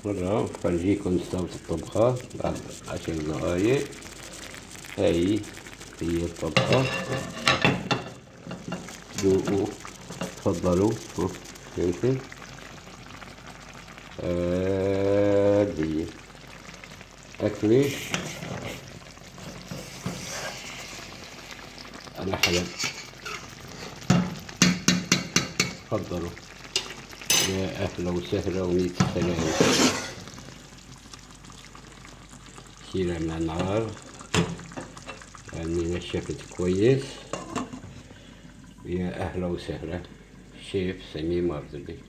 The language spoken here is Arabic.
مرة فرجيكم صوت الطبخة بعد 10 دقايق. هاي هي الطبخة، ذوقوا تفضلوا. فهمتي؟ هذه أكلت على حلب. تفضلوا، يا أهلا وسهلا وميت سلام. شيلها من النار يعني نشفت كويس. يا أهلا وسهلا، شيف سمير مرزبي.